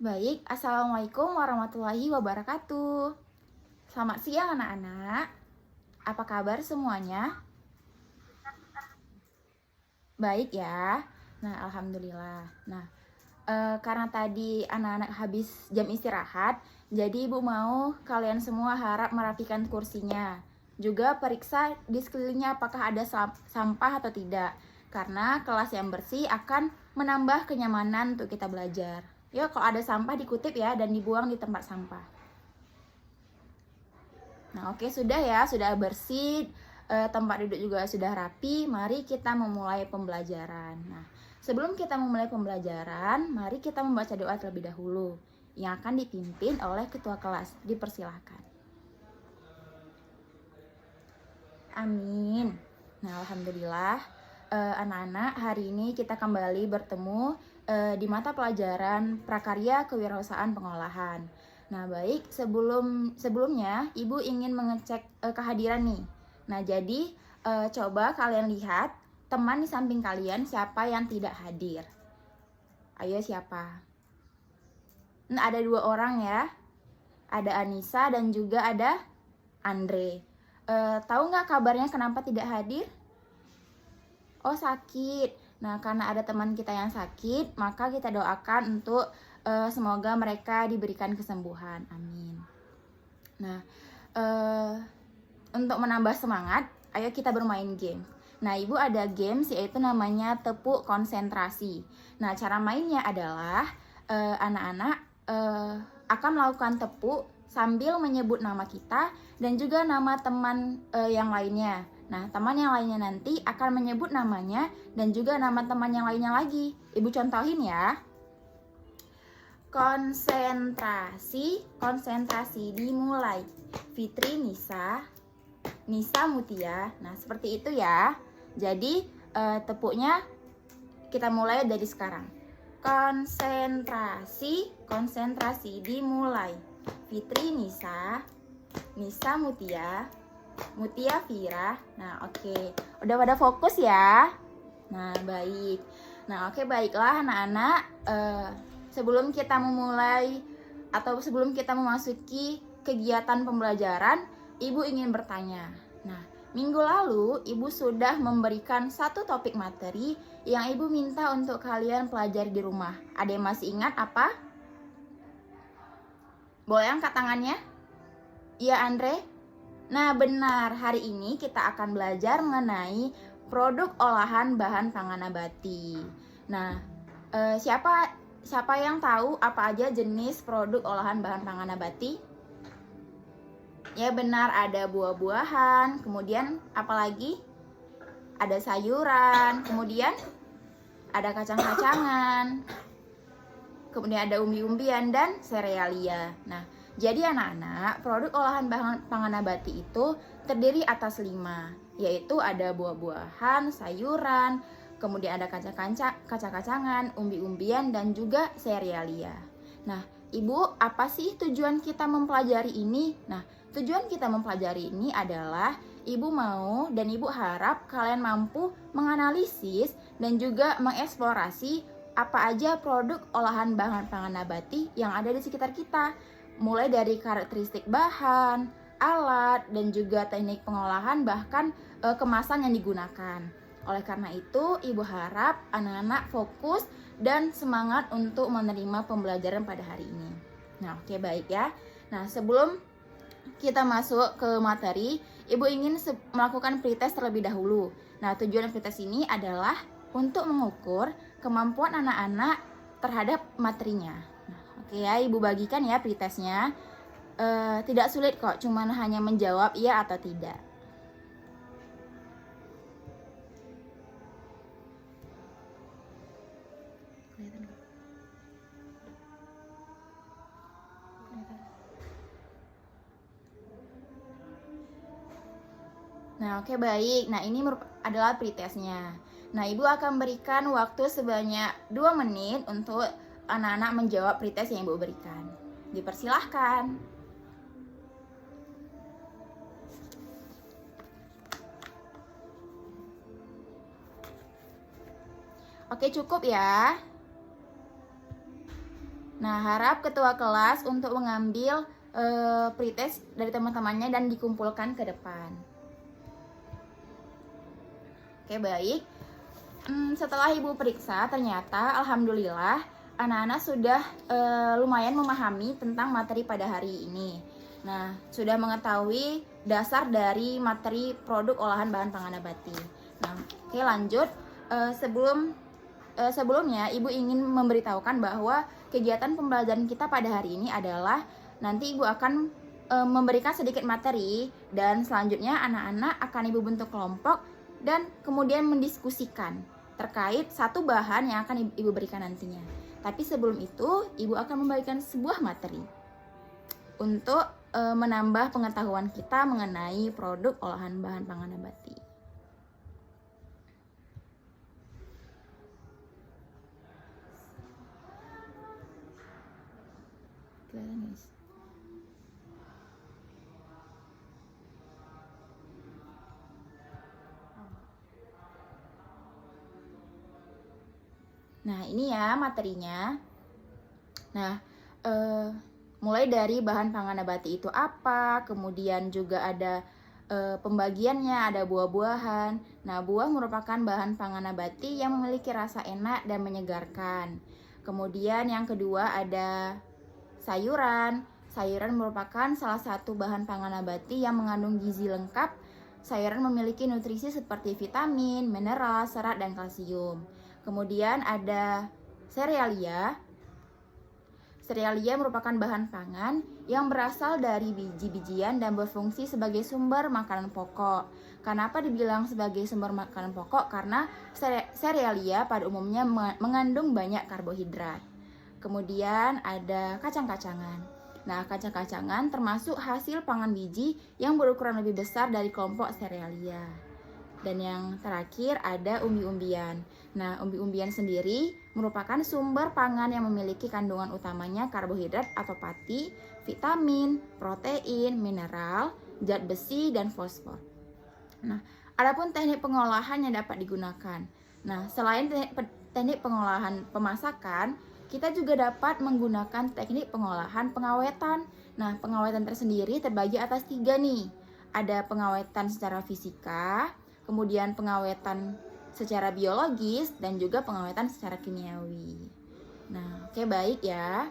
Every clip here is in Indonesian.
Baik, Assalamualaikum warahmatullahi wabarakatuh. Selamat siang anak-anak. Apa kabar semuanya? Baik ya. Nah, Alhamdulillah. Nah, karena tadi anak-anak habis jam istirahat, jadi ibu mau kalian semua harap merapikan kursinya. Juga periksa di sekelilingnya apakah ada sampah atau tidak. Karena kelas yang bersih akan menambah kenyamanan untuk kita belajar. Yuk, kalau ada sampah dikutip ya dan dibuang di tempat sampah. Nah, oke, sudah ya, sudah bersih, tempat duduk juga sudah rapi. Mari kita memulai pembelajaran. Nah, sebelum kita memulai pembelajaran, mari kita membaca doa terlebih dahulu yang akan dipimpin oleh ketua kelas. Dipersilahkan. Amin. Nah, Alhamdulillah, anak-anak, hari ini kita kembali bertemu di mata pelajaran Prakarya Kewirausahaan Pengolahan. Nah, baik, sebelumnya Ibu ingin mengecek kehadiran nih. Nah, jadi coba kalian lihat teman di samping kalian siapa yang tidak hadir. Ayo, siapa? Nah, ada 2 orang ya. Ada Anissa dan juga ada Andre. Tahu nggak kabarnya kenapa tidak hadir? Oh, sakit. Nah, karena ada teman kita yang sakit, maka kita doakan untuk semoga mereka diberikan kesembuhan. Amin. Nah, untuk menambah semangat, ayo kita bermain game. Nah, Ibu ada games yaitu namanya tepuk konsentrasi. Nah, cara mainnya adalah anak-anak akan melakukan tepuk sambil menyebut nama kita dan juga nama teman yang lainnya. Nah, teman yang lainnya nanti akan menyebut namanya dan juga nama teman yang lainnya lagi. Ibu contohin ya. Konsentrasi dimulai. Fitri Nisa, Nisa Mutia. Nah, seperti itu ya. Jadi, tepuknya kita mulai dari sekarang. Konsentrasi dimulai. Fitri Nisa, Nisa Mutia, Mutia Vira. Nah, oke. Udah pada fokus ya? Nah, baik. Nah, oke, baiklah anak-anak. Sebelum kita memulai atau sebelum kita memasuki kegiatan pembelajaran, Ibu ingin bertanya. Nah, minggu lalu Ibu sudah memberikan satu topik materi yang Ibu minta untuk kalian pelajari di rumah. Ada yang masih ingat apa? Boleh angkat tangannya? Iya, Andre? Nah, benar. Hari ini kita akan belajar mengenai produk olahan bahan pangan nabati. Nah, siapa yang tahu apa aja jenis produk olahan bahan pangan nabati? Ya, benar, ada buah-buahan, kemudian apalagi? Ada sayuran, kemudian ada kacang-kacangan, kemudian ada umbi-umbian dan serealia. Nah, jadi anak-anak, produk olahan bahan pangan nabati itu terdiri atas 5, yaitu ada buah-buahan, sayuran, kemudian ada kacang-kacangan, umbi-umbian, dan juga serealia. Nah, Ibu, apa sih tujuan kita mempelajari ini? Nah, tujuan kita mempelajari ini adalah Ibu mau dan Ibu harap kalian mampu menganalisis dan juga mengeksplorasi apa aja produk olahan bahan pangan nabati yang ada di sekitar kita. Mulai dari karakteristik bahan, alat, dan juga teknik pengolahan, bahkan kemasan yang digunakan. Oleh karena itu, Ibu harap anak-anak fokus dan semangat untuk menerima pembelajaran pada hari ini. Nah, oke, baik ya. Nah, sebelum kita masuk ke materi, Ibu ingin melakukan pretest terlebih dahulu. Nah, tujuan pretest ini adalah untuk mengukur kemampuan anak-anak terhadap materinya. Nah, oke ya, Ibu bagikan ya pretestnya. Tidak sulit kok, cuman hanya menjawab iya atau tidak. Nah, oke, baik. Nah, ini adalah pretestnya. Nah, Ibu akan berikan waktu sebanyak 2 menit untuk anak-anak menjawab pretest yang Ibu berikan. Dipersilahkan. Oke, cukup ya. Nah, harap ketua kelas untuk mengambil pretest dari teman-temannya dan dikumpulkan ke depan. Oke, baik. Setelah Ibu periksa, ternyata alhamdulillah anak-anak sudah lumayan memahami tentang materi pada hari ini. Nah, sudah mengetahui dasar dari materi produk olahan bahan pangan nabati. Nah, oke, lanjut. Sebelumnya Ibu ingin memberitahukan bahwa kegiatan pembelajaran kita pada hari ini adalah nanti Ibu akan memberikan sedikit materi dan selanjutnya anak-anak akan Ibu bentuk kelompok dan kemudian mendiskusikan terkait satu bahan yang akan Ibu berikan nantinya. Tapi sebelum itu Ibu akan membagikan sebuah materi untuk menambah pengetahuan kita mengenai produk olahan bahan pangan nabati. Nah, ini ya materinya. Nah, mulai dari bahan pangan nabati itu apa, kemudian juga ada pembagiannya, ada buah-buahan. Nah, buah merupakan bahan pangan nabati yang memiliki rasa enak dan menyegarkan. Kemudian yang kedua ada sayuran. Sayuran merupakan salah satu bahan pangan nabati yang mengandung gizi lengkap. Sayuran memiliki nutrisi seperti vitamin, mineral, serat, dan kalsium. Kemudian ada serealia. Serealia merupakan bahan pangan yang berasal dari biji-bijian dan berfungsi sebagai sumber makanan pokok. Kenapa dibilang sebagai sumber makanan pokok? Karena serealia pada umumnya mengandung banyak karbohidrat. Kemudian ada kacang-kacangan. Nah, kacang-kacangan termasuk hasil pangan biji yang berukuran lebih besar dari kelompok serealia. Dan yang terakhir ada umbi-umbian. Nah, umbi-umbian sendiri merupakan sumber pangan yang memiliki kandungan utamanya karbohidrat atau pati, vitamin, protein, mineral, zat besi, dan fosfor. Nah, adapun teknik pengolahan yang dapat digunakan. Nah, selain teknik pengolahan pemasakan, kita juga dapat menggunakan teknik pengolahan pengawetan. Nah, pengawetan tersendiri terbagi atas 3 nih. Ada pengawetan secara fisika, kemudian pengawetan secara biologis, dan juga pengawetan secara kimiawi. Nah, oke, baik ya.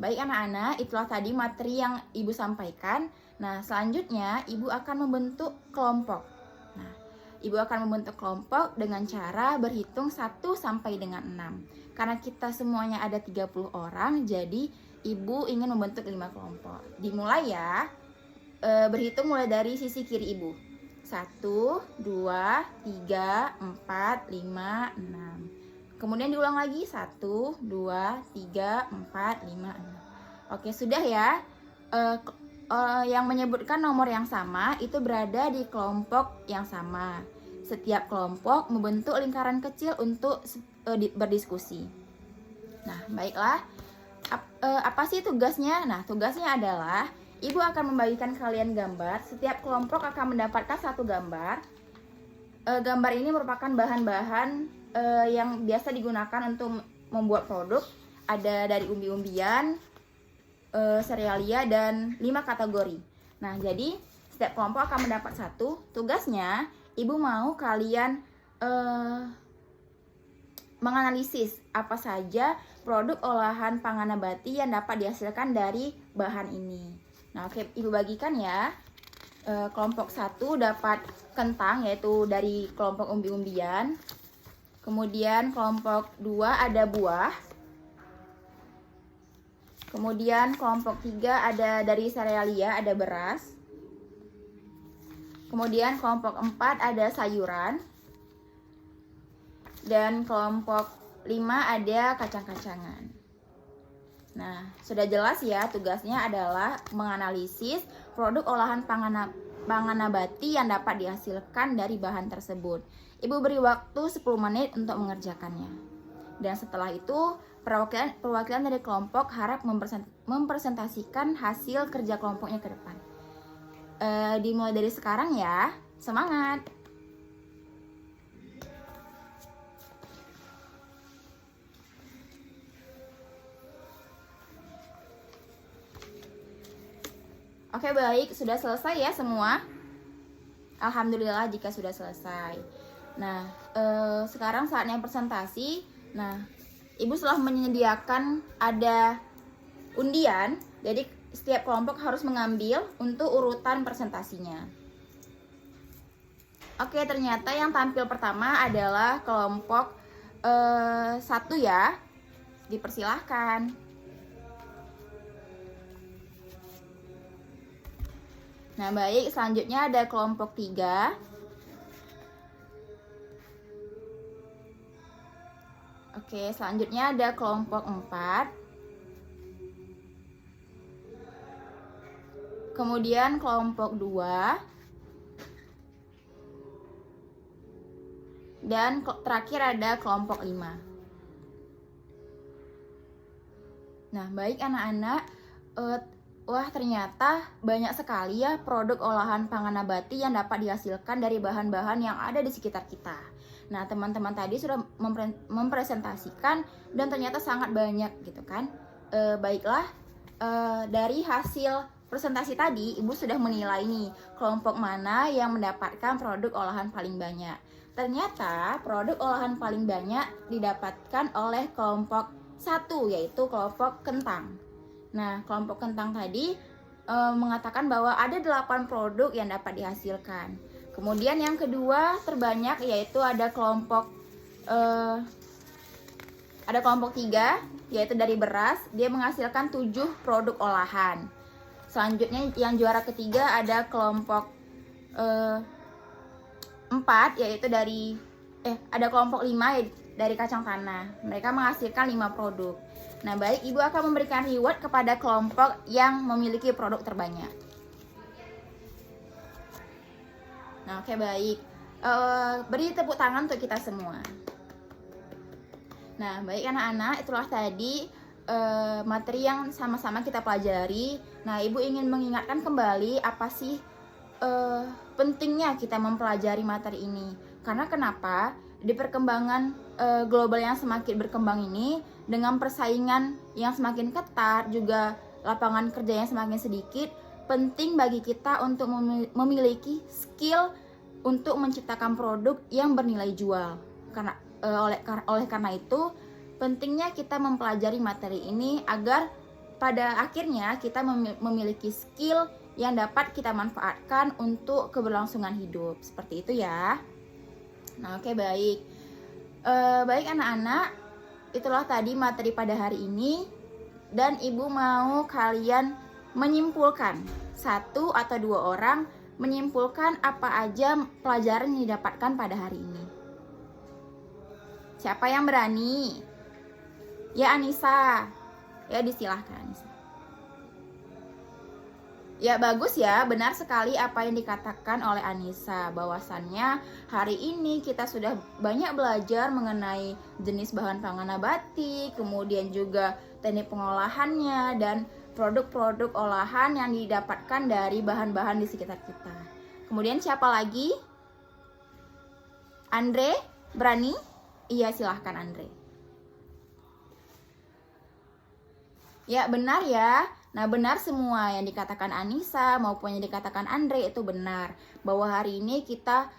Baik anak-anak, itulah tadi materi yang Ibu sampaikan. Nah, selanjutnya Ibu akan membentuk kelompok. Nah, Ibu akan membentuk kelompok dengan cara berhitung 1 sampai dengan 6. Karena kita semuanya ada 30 orang, jadi Ibu ingin membentuk 5 kelompok. Dimulai ya. Berhitung mulai dari sisi kiri Ibu. 1, 2, 3, 4, 5, 6. Kemudian diulang lagi 1, 2, 3, 4, 5, 6. Oke, sudah ya. Yang menyebutkan nomor yang sama itu berada di kelompok yang sama. Setiap kelompok membentuk lingkaran kecil untuk berdiskusi. Nah, baiklah. Apa sih tugasnya? Nah, tugasnya adalah Ibu akan membagikan kalian gambar. Setiap kelompok akan mendapatkan 1 gambar. Gambar ini merupakan bahan-bahan yang biasa digunakan untuk membuat produk. Ada dari umbi-umbian, serealia, dan 5 kategori. Nah, jadi setiap kelompok akan mendapat 1. Tugasnya, Ibu mau kalian menganalisis apa saja produk olahan pangan nabati yang dapat dihasilkan dari bahan ini. Nah, oke, Ibu bagikan ya. Kelompok 1 dapat kentang, yaitu dari kelompok umbi-umbian. Kemudian kelompok 2 ada buah. Kemudian kelompok 3 ada dari serealia, ada beras. Kemudian kelompok 4 ada sayuran. Dan kelompok 5 ada kacang-kacangan. Nah, sudah jelas ya, tugasnya adalah menganalisis produk olahan pangan nabati yang dapat dihasilkan dari bahan tersebut. Ibu beri waktu 10 menit untuk mengerjakannya. Dan setelah itu, perwakilan dari kelompok harap mempresentasikan hasil kerja kelompoknya ke depan. Dimulai dari sekarang ya. Semangat! Oke, baik, sudah selesai ya semua. Alhamdulillah jika sudah selesai. Nah, sekarang saatnya presentasi. Nah, Ibu telah menyediakan ada undian, jadi setiap kelompok harus mengambil untuk urutan presentasinya. Oke, ternyata yang tampil pertama adalah kelompok 1 ya. Dipersilahkan. Nah, baik, selanjutnya ada kelompok 3. Oke, selanjutnya ada kelompok 4. Kemudian kelompok 2. Dan terakhir ada kelompok 5. Nah, baik anak-anak, wah ternyata banyak sekali ya produk olahan pangan nabati yang dapat dihasilkan dari bahan-bahan yang ada di sekitar kita. Nah, teman-teman tadi sudah mempresentasikan dan ternyata sangat banyak gitu kan. Baiklah, dari hasil presentasi tadi Ibu sudah menilai nih kelompok mana yang mendapatkan produk olahan paling banyak. Ternyata produk olahan paling banyak didapatkan oleh kelompok 1, yaitu kelompok kentang. Nah, kelompok kentang tadi mengatakan bahwa ada 8 produk yang dapat dihasilkan. Kemudian yang kedua terbanyak yaitu ada kelompok 3, yaitu dari beras, dia menghasilkan 7 produk olahan. Selanjutnya yang juara ketiga ada kelompok 4, yaitu dari ada kelompok 5 dari kacang tanah. Mereka menghasilkan 5 produk. Nah, baik, Ibu akan memberikan reward kepada kelompok yang memiliki produk terbanyak. Nah, oke, baik. Beri tepuk tangan untuk kita semua. Nah, baik anak-anak, itulah tadi materi yang sama-sama kita pelajari. Nah, Ibu ingin mengingatkan kembali apa sih pentingnya kita mempelajari materi ini. Karena kenapa? Di perkembangan global yang semakin berkembang ini, dengan persaingan yang semakin ketat, juga lapangan kerja yang semakin sedikit, penting bagi kita untuk memiliki skill untuk menciptakan produk yang bernilai jual. Karena oleh karena itu, pentingnya kita mempelajari materi ini agar pada akhirnya kita memiliki skill yang dapat kita manfaatkan untuk keberlangsungan hidup. Seperti itu ya. Nah, oke, baik. Baik anak-anak, itulah tadi materi pada hari ini. Dan Ibu mau kalian menyimpulkan, 1 atau 2 orang menyimpulkan apa aja pelajaran yang didapatkan pada hari ini. Siapa yang berani? Ya, Anissa. Ya, disilahkan Anissa. Ya, bagus ya, benar sekali apa yang dikatakan oleh Anissa, bahwasannya hari ini kita sudah banyak belajar mengenai jenis bahan pangan nabati, kemudian juga teknik pengolahannya, dan produk-produk olahan yang didapatkan dari bahan-bahan di sekitar kita. Kemudian siapa lagi? Andre, berani? Iya, silahkan Andre. Ya, benar ya. Nah, benar semua yang dikatakan Anissa maupun yang dikatakan Andre itu benar. Bahwa hari ini kita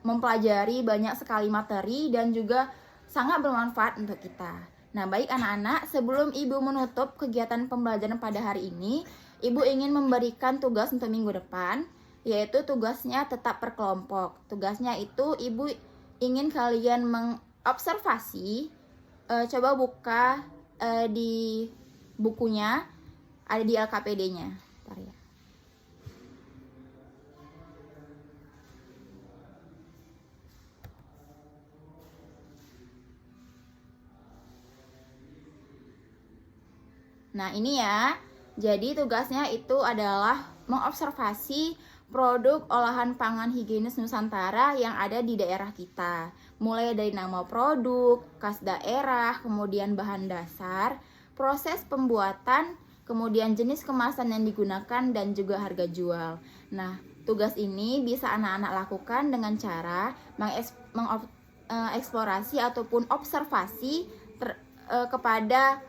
mempelajari banyak sekali materi dan juga sangat bermanfaat untuk kita. Nah, baik anak-anak, sebelum Ibu menutup kegiatan pembelajaran pada hari ini, Ibu ingin memberikan tugas untuk minggu depan, yaitu tugasnya tetap per kelompok. Tugasnya itu Ibu ingin kalian mengobservasi, coba buka di bukunya, ada di LKPD-nya. Bentar ya. Nah, ini ya. Jadi tugasnya itu adalah mengobservasi produk olahan pangan higienis Nusantara yang ada di daerah kita. Mulai dari nama produk, khas daerah, kemudian bahan dasar, proses pembuatan, kemudian jenis kemasan yang digunakan, dan juga harga jual. Nah, tugas ini bisa anak-anak lakukan dengan cara mengeksplorasi ataupun observasi kepada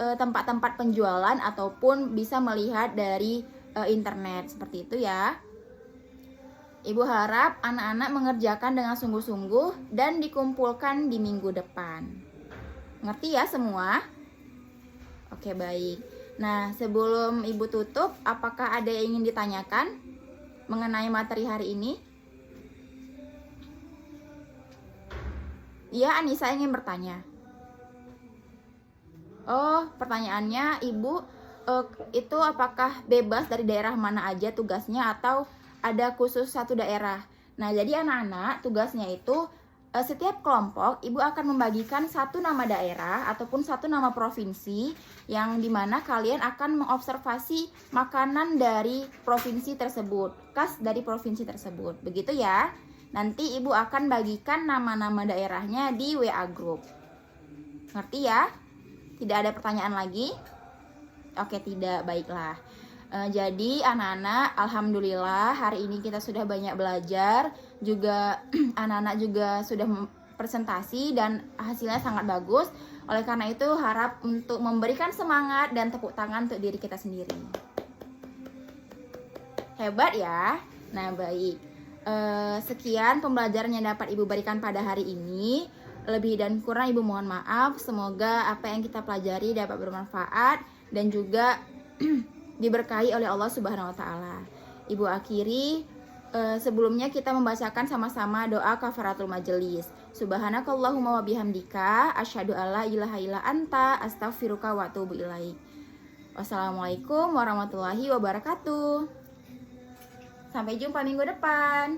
tempat-tempat penjualan ataupun bisa melihat dari internet seperti itu ya. Ibu harap anak-anak mengerjakan dengan sungguh-sungguh dan dikumpulkan di minggu depan. Ngerti ya semua? Oke, baik. Nah, sebelum Ibu tutup, apakah ada yang ingin ditanyakan mengenai materi hari ini? Ya, Anissa ingin bertanya. Oh, pertanyaannya Ibu, itu apakah bebas dari daerah mana aja tugasnya atau ada khusus satu daerah? Nah, jadi anak-anak tugasnya itu setiap kelompok Ibu akan membagikan satu nama daerah ataupun satu nama provinsi yang dimana kalian akan mengobservasi makanan dari provinsi tersebut, khas dari provinsi tersebut. Begitu ya. Nanti Ibu akan bagikan nama-nama daerahnya di WA group. Ngerti ya? Tidak ada pertanyaan lagi? Oke, tidak. Baiklah. Jadi anak-anak, alhamdulillah hari ini kita sudah banyak belajar. Juga anak-anak juga sudah presentasi dan hasilnya sangat bagus. Oleh karena itu harap untuk memberikan semangat dan tepuk tangan untuk diri kita sendiri. Hebat ya. Nah, baik. Sekian pembelajaran yang dapat Ibu berikan pada hari ini. Lebih dan kurang Ibu mohon maaf. Semoga apa yang kita pelajari dapat bermanfaat dan juga diberkahi oleh Allah Subhanahu wa taala. Ibu akhiri sebelumnya kita membacakan sama-sama doa kafaratul majelis. Subhanakallahumma wa bihamdika asyhadu alla ilaha illa anta astaghfiruka wa atubu ilaik. Wassalamualaikum warahmatullahi wabarakatuh. Sampai jumpa minggu depan.